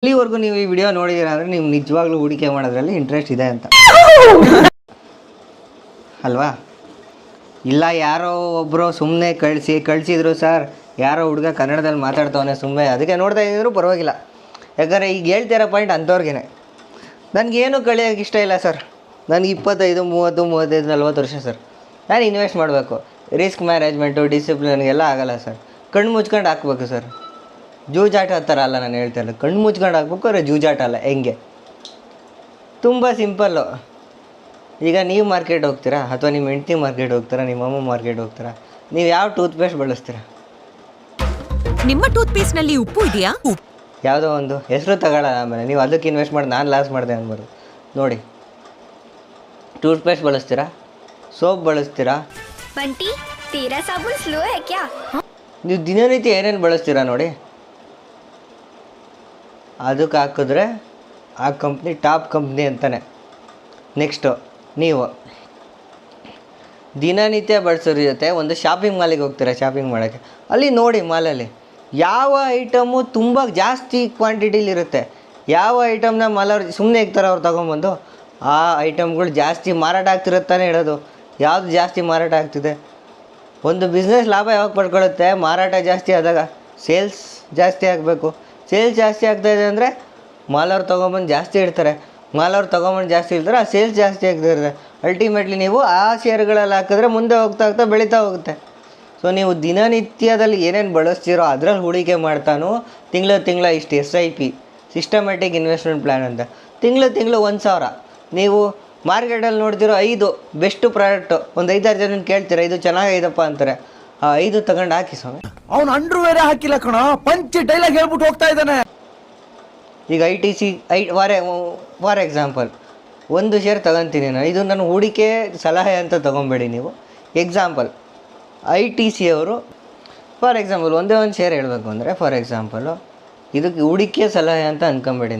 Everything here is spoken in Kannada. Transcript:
ಇಲ್ಲಿವರೆಗೂ ನೀವು ಈ ವಿಡಿಯೋ ನೋಡಿದ್ದೀರಾ ಅಂದರೆ ನೀವು ನಿಜವಾಗ್ಲೂ ಹೂಡಿಕೆ ಮಾಡೋದ್ರಲ್ಲಿ ಇಂಟ್ರೆಸ್ಟ್ ಇದೆ ಅಂತ ಅಲ್ವಾ? ಇಲ್ಲ ಯಾರೋ ಒಬ್ಬರು ಸುಮ್ಮನೆ ಕಳಿಸಿದ್ರು ಸರ್, ಯಾರೋ ಹುಡುಗ ಕನ್ನಡದಲ್ಲಿ ಮಾತಾಡ್ತವನೆ ಸುಮ್ಮನೆ ಅದಕ್ಕೆ ನೋಡ್ತಾ ಇದ್ದರೂ ಪರವಾಗಿಲ್ಲ. ಯಾಕಂದರೆ ಈಗ ಹೇಳ್ತಿರೋ ಪಾಯಿಂಟ್ ಅಂಥವ್ರಿಗೇ. ನನಗೇನು ಕಳಿಯೋಕ್ಕೆ ಇಷ್ಟ ಇಲ್ಲ ಸರ್. ನನಗೆ 25, 30, 35, 40 ವರ್ಷ ಸರ್. ನಾನು ಇನ್ವೆಸ್ಟ್ ಮಾಡಬೇಕು. ರಿಸ್ಕ್ ಮ್ಯಾನೇಜ್ಮೆಂಟು, ಡಿಸಿಪ್ಲಿನ್ ಎಲ್ಲ ಆಗೋಲ್ಲ ಸರ್. ಕಣ್ಣು ಮುಚ್ಕೊಂಡು ಹಾಕ್ಬೇಕು ಸರ್. ಜೂಜಾಟ ಆ ಥರ ಅಲ್ಲ ನಾನು ಹೇಳ್ತಾ ಇಲ್ಲ. ಕಣ್ಣು ಮುಚ್ಕೊಂಡು ಹಾಕ್ಬೇಕು, ಆದರೆ ಜೂಜಾಟ ಅಲ್ಲ. ಹೆಂಗೆ? ತುಂಬ ಸಿಂಪಲ್ಲು. ಈಗ ನೀವು ಮಾರ್ಕೆಟ್ ಹೋಗ್ತೀರಾ, ಅಥವಾ ನಿಮ್ಮ ಹೆಂಡ್ತಿ ಮಾರ್ಕೆಟ್ ಹೋಗ್ತೀರಾ, ನಿಮ್ಮ ಅಮ್ಮ ಮಾರ್ಕೆಟ್ ಹೋಗ್ತೀರಾ, ನೀವು ಯಾವ ಟೂತ್ಪೇಸ್ಟ್ ಬಳಸ್ತೀರಾ? ನಿಮ್ಮ ಟೂತ್ಪೇಸ್ಟ್ನಲ್ಲಿ ಉಪ್ಪು ಇದೆಯಾ? ಯಾವುದೋ ಒಂದು ಹೆಸರು ತಗೊಳ್ಳಲ್ಲ. ಆಮೇಲೆ ನೀವು ಅದಕ್ಕೆ ಇನ್ವೆಸ್ಟ್ ಮಾಡಿ ನಾನು ಲಾಸ್ ಮಾಡಿದೆ ಅನ್ಬಾರ್ದು. ನೋಡಿ, ಟೂತ್ಪೇಸ್ಟ್ ಬಳಸ್ತೀರಾ, ಸೋಪ್ ಬಳಸ್ತೀರಾ, बंटी तेरा साबुन स्लो है क्या? ನೀವು ದಿನನಿತ್ಯ ಏನೇನು ಬಳಸ್ತೀರಾ ನೋಡಿ, ಅದಕ್ಕೆ ಹಾಕಿದ್ರೆ ಆ ಕಂಪ್ನಿ ಟಾಪ್ ಕಂಪ್ನಿ ಅಂತಾನೆ. ನೆಕ್ಸ್ಟು ನೀವು ದಿನನಿತ್ಯ ಬಳಸೋರ ಜೊತೆ ಒಂದು ಶಾಪಿಂಗ್ ಮಾಲಿಗೆ ಹೋಗ್ತೀರಾ ಶಾಪಿಂಗ್ ಮಾಡೋಕ್ಕೆ. ಅಲ್ಲಿ ನೋಡಿ ಮಾಲಲ್ಲಿ ಯಾವ ಐಟಮು ತುಂಬ ಜಾಸ್ತಿ ಕ್ವಾಂಟಿಟಿಲಿರುತ್ತೆ, ಯಾವ ಐಟಮ್ನ ಮಾಲವ್ರು ಸುಮ್ಮನೆ ಇರ್ತಾರೆ ಅವ್ರು ತೊಗೊಂಬಂದು ಆ ಐಟಮ್ಗಳು ಜಾಸ್ತಿ ಮಾರಾಟ ಆಗ್ತಿರುತ್ತಾನೆ ಹೇಳೋದು. ಯಾವುದು ಜಾಸ್ತಿ ಮಾರಾಟ ಆಗ್ತಿದೆ? ಒಂದು ಬಿಸ್ನೆಸ್ ಲಾಭ ಯಾವಾಗ ಪಡ್ಕೊಳ್ಳುತ್ತೆ? ಮಾರಾಟ ಜಾಸ್ತಿ ಆದಾಗ. ಸೇಲ್ಸ್ ಜಾಸ್ತಿ ಆಗಬೇಕು. ಸೇಲ್ಸ್ ಜಾಸ್ತಿ ಆಗ್ತಾಯಿದೆ ಅಂದರೆ ಮಾಲವ್ರು ತೊಗೊಂಬಂದು ಜಾಸ್ತಿ ಇಡ್ತಾರೆ. ಮಾಲವ್ರು ತೊಗೊಂಬಂದು ಜಾಸ್ತಿ ಇರ್ತಾರೆ, ಆ ಸೇಲ್ಸ್ ಜಾಸ್ತಿ ಆಗ್ತಿರುತ್ತೆ. ಅಲ್ಟಿಮೇಟ್ಲಿ ನೀವು ಆ ಶೇರ್ಗಳಲ್ಲಿ ಹಾಕಿದ್ರೆ ಮುಂದೆ ಹೋಗ್ತಾ ಬೆಳೀತಾ ಹೋಗುತ್ತೆ. ಸೊ ನೀವು ದಿನನಿತ್ಯದಲ್ಲಿ ಏನೇನು ಬಳಸ್ತೀರೋ ಅದರಲ್ಲಿ ಹೂಡಿಕೆ ಮಾಡ್ತಾನೋ ತಿಂಗಳ ಇಷ್ಟು SIP, ಸಿಸ್ಟಮ್ಯಾಟಿಕ್ ಇನ್ವೆಸ್ಟ್ಮೆಂಟ್ ಪ್ಲ್ಯಾನ್ ಅಂತ. ತಿಂಗಳು 1,000. ನೀವು ಮಾರ್ಕೆಟಲ್ಲಿ ನೋಡ್ತಿರೋ 5 ಬೆಸ್ಟ್ ಪ್ರಾಡಕ್ಟು, ಒಂದು 5-6 ಜನ ಕೇಳ್ತೀರಾ ಇದು ಚೆನ್ನಾಗೈದಪ್ಪ ಅಂತಾರೆ. ಆ 5 ತಗೊಂಡು ಹಾಕಿ ಸ್ವಾಮಿ. ಅವ್ನು ಅಂಡ್ರೂ ಬೇರೆ ಹಾಕಿಲ್ಲ ಕಣ, ಪಂಚ್ ಡೈಲಾಗ್ ಹೇಳ್ಬಿಟ್ಟು ಹೋಗ್ತಾ ಇದ್ದಾನೆ. ಈಗ ITC ಫಾರ್ ಎಕ್ಸಾಂಪಲ್ ಒಂದು ಶೇರ್ ತಗೊತೀನಿ ನಾನು. ಇದು ನನ್ನ ಹೂಡಿಕೆ ಸಲಹೆ ಅಂತ ತೊಗೊಬೇಡಿ ನೀವು. ಎಕ್ಸಾಂಪಲ್ ITC ಅವರು ಫಾರ್ ಎಕ್ಸಾಂಪಲ್ ಒಂದೇ ಒಂದು ಶೇರ್ ಹೇಳಬೇಕು ಅಂದರೆ ಫಾರ್ ಎಕ್ಸಾಂಪಲು ಇದಕ್ಕೆ ಹೂಡಿಕೆ ಸಲಹೆ ಅಂತ ಅಂದ್ಕೊಂಬೇಡಿ.